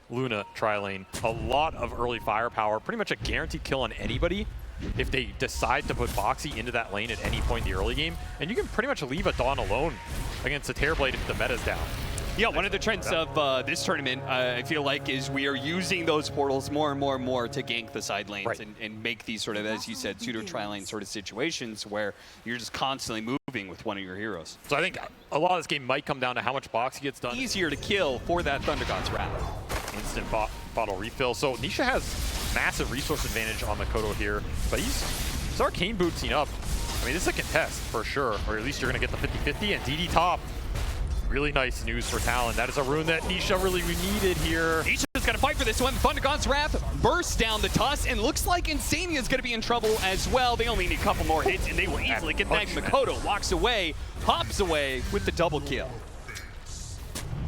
Luna, tri-lane, a lot of early firepower, pretty much a guaranteed kill on anybody if they decide to put Boxy into that lane at any point in the early game. And you can pretty much leave a Dawn alone against a Terrorblade if the meta's down. Yeah, one of the trends of this tournament, I feel like, is we are using those portals more and more and more to gank the side lanes, right, and make these sort of, as you said, pseudo tri-lane sort of situations where you're just constantly moving with one of your heroes. So I think a lot of this game might come down to how much Boxy gets done. Easier to kill for that Thunder God's Wrath. Instant bottle refill. So Nisha has massive resource advantage on Makoto here, but he's arcane bootsing up. I mean, this is a contest for sure, or at least you're going to get the 50-50 and DD top. Really nice news for Talon. That is a rune that Nisha really needed here. Nisha's got to fight for this one. Thunder God's Wrath bursts down the Tusk, and looks like Insania is going to be in trouble as well. They only need a couple more hits, and they will easily get that. Makoto walks away, hops away with the double kill.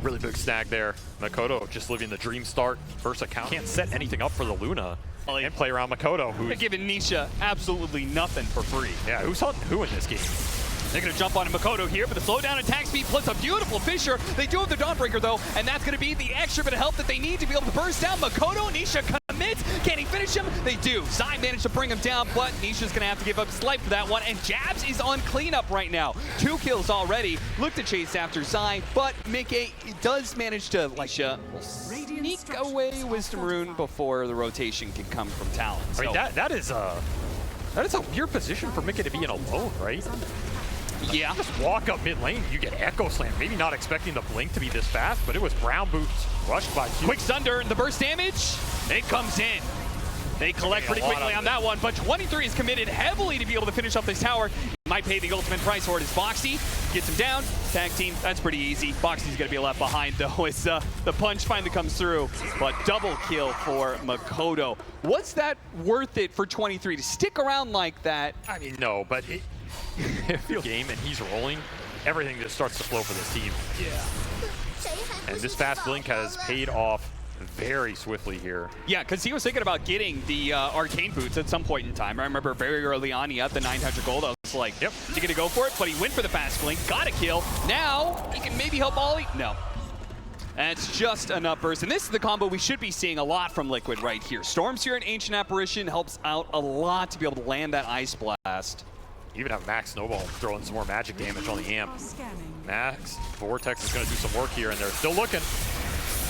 Really big snag there. Makoto just living the dream start. First account. Can't set anything up for the Luna and play around Makoto. They're giving Nisha absolutely nothing for free. Yeah, who's hunting who in this game? They're going to jump on Makoto here for the slowdown attack speed plus a beautiful Fissure. They do have the Dawnbreaker though, and that's going to be the extra bit of help that they need to be able to burst down Makoto. Nisha commits. Can he finish him? They do. Zai managed to bring him down, but Nisha's going to have to give up his life for that one. And Jabs is on cleanup right now. 2 kills already. Look to chase after Zai, but Mickey does manage to sneak away Wisdom Rune before the rotation can come from Talon. I mean, that is a weird position for Mickey to be in alone, right? Yeah. Just walk up mid lane, you get Echo Slam. Maybe not expecting the blink to be this fast, but it was Brown Boots rushed by Q. Quick Thunder, and the burst damage, it comes in. They collect pretty quickly on that one, but 23 is committed heavily to be able to finish up this tower. He might pay the ultimate price for it as Boxy gets him down. Tag team, that's pretty easy. Boxy's going to be left behind, though, as the punch finally comes through. But double kill for Makoto. Was that worth it for 23 to stick around like that? I mean, no, but if you game and he's rolling, everything just starts to flow for this team. Yeah. And this fast blink has paid off very swiftly here. Yeah, because he was thinking about getting the arcane boots at some point in time. I remember very early on he had the 900 gold. I was like, yep, is he going to go for it? But he went for the fast blink, got a kill. Now he can maybe help Ollie. No. That's just enough burst. And this is the combo we should be seeing a lot from Liquid right here. Storm Seer and Ancient Apparition helps out a lot to be able to land that Ice Blast. Even have Max Snowball throwing some more magic damage on the amp. Max Vortex is going to do some work here, and they're still looking.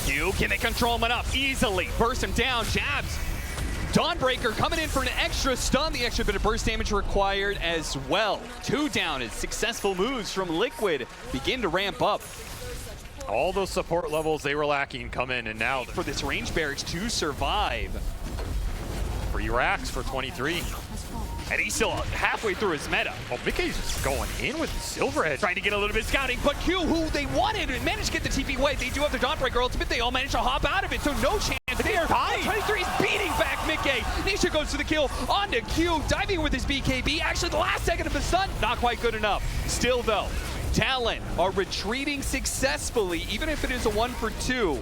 Can they control him enough? Easily. Burst him down. Jabs. Dawnbreaker coming in for an extra stun. The extra bit of burst damage required as well. 2 down as successful moves from Liquid begin to ramp up. All those support levels they were lacking come in, and now for this range barracks to survive. Free racks for 23. And he's still halfway through his meta. Oh, Mickey's just going in with Silverhead. Trying to get a little bit of scouting, but Q, who they wanted, managed to get the TP away. They do have the Dawnbreaker ultimate. They all managed to hop out of it, so no chance. They are dying. 23 is beating back Mickey. Nisha goes to the kill onto Q, diving with his BKB. Actually, the last second of the stun, not quite good enough. Still, though, Talon are retreating successfully, even if it is a 1 for 2.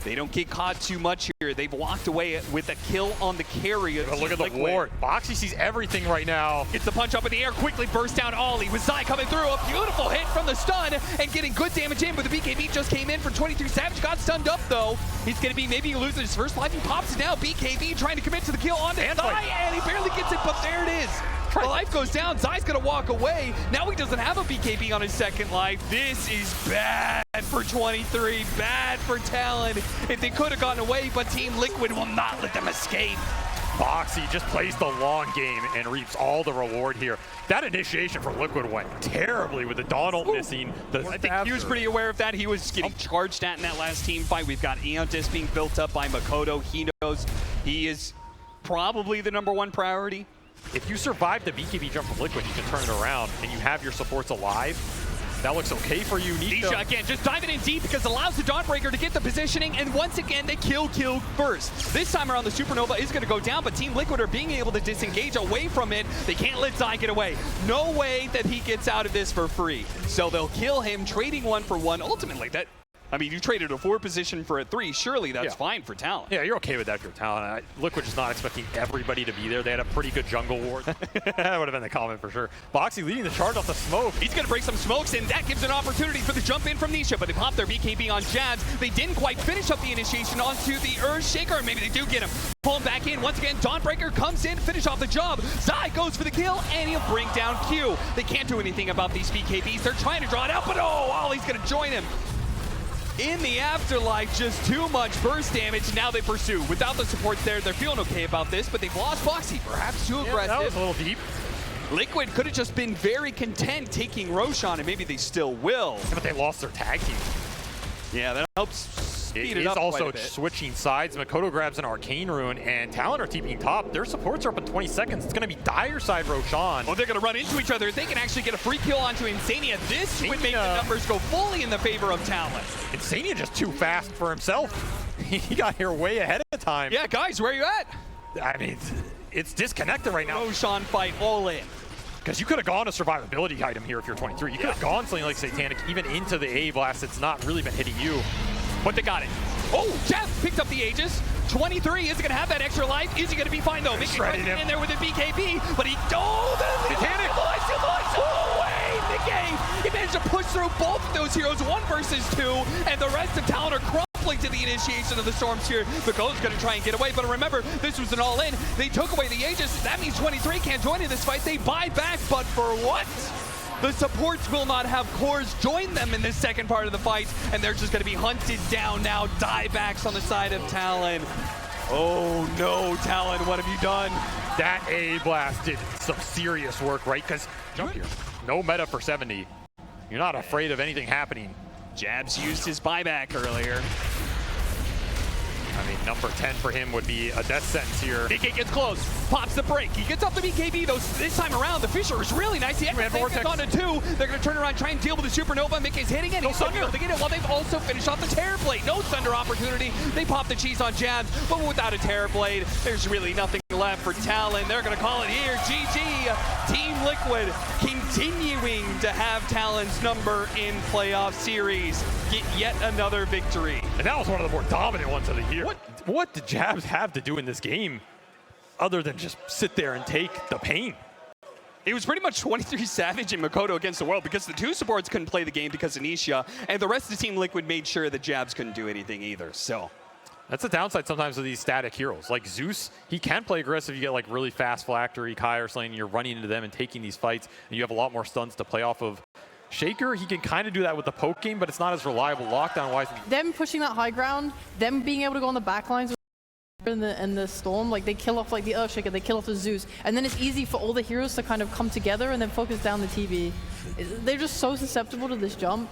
They don't get caught too much here. They've walked away with a kill on the carry. Look at the ward. Boxy sees everything right now. Gets the punch up in the air, quickly bursts down Ollie with Zai coming through. A beautiful hit from the stun and getting good damage in, but the BKB just came in from 23. Savage got stunned up though. He's going to be maybe losing his first life. He pops it now. BKB trying to commit to the kill onto Zai, and he barely gets it, but there it is. The life goes down. Zai's going to walk away. Now he doesn't have a BKB on his second life. This is bad for 23. Bad for Talon. If they could have gotten away, but Team Liquid will not let them escape. Boxy just plays the long game and reaps all the reward here. That initiation from Liquid went terribly with the Dawn ult missing. I think he was pretty aware of that. He was getting charged at in that last team fight. We've got Aeontis being built up by Makoto. He knows he is probably the #1 priority. If you survive the BKB jump from Liquid, you can turn it around and you have your supports alive. That looks okay for you. Nisha again, just diving in deep because it allows the Dawnbreaker to get the positioning, and once again, they kill first. This time around, the Supernova is going to go down, but Team Liquid are being able to disengage away from it. They can't let Zai get away. No way that he gets out of this for free. So they'll kill him, trading 1 for 1. Ultimately, I mean, you traded a 4 position for a 3. Surely that's fine for Talon. Yeah, you're okay with that if you're Talon. Liquid just not expecting everybody to be there. They had a pretty good jungle ward. That would have been the comment for sure. Boxy leading the charge off the smoke. He's going to break some smokes, and that gives an opportunity for the jump in from Nisha, but they pop their BKB on Jabs. They didn't quite finish up the initiation onto the Earthshaker, or maybe they do get him. Pull him back in. Once again, Dawnbreaker comes in, finish off the job. Zai goes for the kill, and he'll bring down Q. They can't do anything about these BKBs. They're trying to draw it out, but Ollie's going to join him. In the afterlife, just too much burst damage. Now they pursue. Without the supports there, they're feeling okay about this, but they've lost Foxy. Perhaps too aggressive. That was a little deep. Liquid could have just been very content taking Roshan, and maybe they still will. Yeah, but they lost their tag team. Yeah, that helps speed it up also quite a bit. switching sides. Makoto grabs an Arcane Rune, and Talon are TPing top. Their supports are up in 20 seconds. It's going to be dire side Roshan. Oh, they're going to run into each other. They can actually get a free kill onto Insania. This would make the numbers go fully in the favor of Talon. Insania just too fast for himself. He got here way ahead of time. Yeah, guys, where are you at? I mean, it's disconnected right now. Roshan fight all in. Because you could have gone a survivability item here if you're 23. You could have gone something like Satanic, even into the A blast. It's not really been hitting you. But they got it. Oh, Jeff picked up the Aegis. 23 isn't going to have that extra life. Is he going to be fine, though? Mickey in there with a BKB, but he... Oh, the Satanic! Oh, wait! Mickey! He managed to push through both of those heroes, 1 versus 2, and the rest of Talon are crumbling to the initiation of the Storm Sphere. Makoto's going to try and get away, but remember, this was an all-in. They took away the Aegis. That means 23 can't join in this fight. They buy back, but for what? The supports will not have cores join them in this second part of the fight, and they're just going to be hunted down now. Diebacks on the side of Talon. Oh no, Talon, what have you done? That A blast did some serious work, right? Because jump here. No meta for 70. You're not afraid of anything happening. Jabs used his buyback earlier. I mean, number 10 for him would be a death sentence here. BK gets close, pops the break. He gets off the BKB, though. This time around, the Fisher is really nice. He gets on to 2. They're going to turn around, try and deal with the Supernova. Mickey's hitting it. He's Thunder to get it while they've also finished off the Terror Blade. No Thunder opportunity. They pop the cheese on Jabs, but without a Terror Blade, there's really nothing left for Talon. They're going to call it here. GG. Team Liquid continuing to have Talon's number in playoff series. Get yet another victory. And that was one of the more dominant ones of the year. What did Jabs have to do in this game other than just sit there and take the pain? It was pretty much 23 Savage and Makoto against the world because the 2 supports couldn't play the game because of Nisha, and the rest of the Team Liquid made sure that Jabs couldn't do anything either. So that's the downside sometimes of these static heroes. Like Zeus, he can play aggressive. You get like really fast Phylactery, Kai or something, you're running into them and taking these fights, and you have a lot more stuns to play off of. Shaker, he can kind of do that with the poke game, but it's not as reliable lockdown-wise. Them pushing that high ground, them being able to go on the back lines in the Storm, like they kill off like the Earthshaker, they kill off the Zeus, and then it's easy for all the heroes to kind of come together and then focus down the TV. They're just so susceptible to this jump.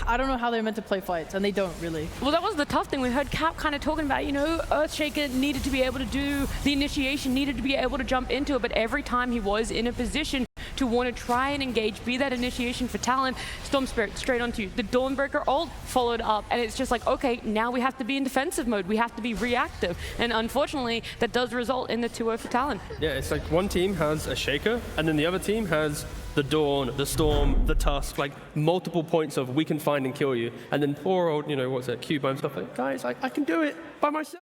I don't know how they're meant to play fights, and they don't really. Well, that was the tough thing. We heard Cap kind of talking about, you know, Earthshaker needed to be able to do the initiation, needed to be able to jump into it, but every time he was in a position to want to try and engage, be that initiation for Talon, Storm Spirit straight onto you. The Dawnbreaker ult followed up, and it's just like, okay, now we have to be in defensive mode. We have to be reactive, and unfortunately, that does result in the 2-0 for Talon. Yeah, it's like one team has a Shaker, and then the other team has the Dawn, the Storm, the Tusk, like multiple points of we can find and kill you, and then poor old, you know, what's it, Cube and stuff like, guys, I can do it by myself.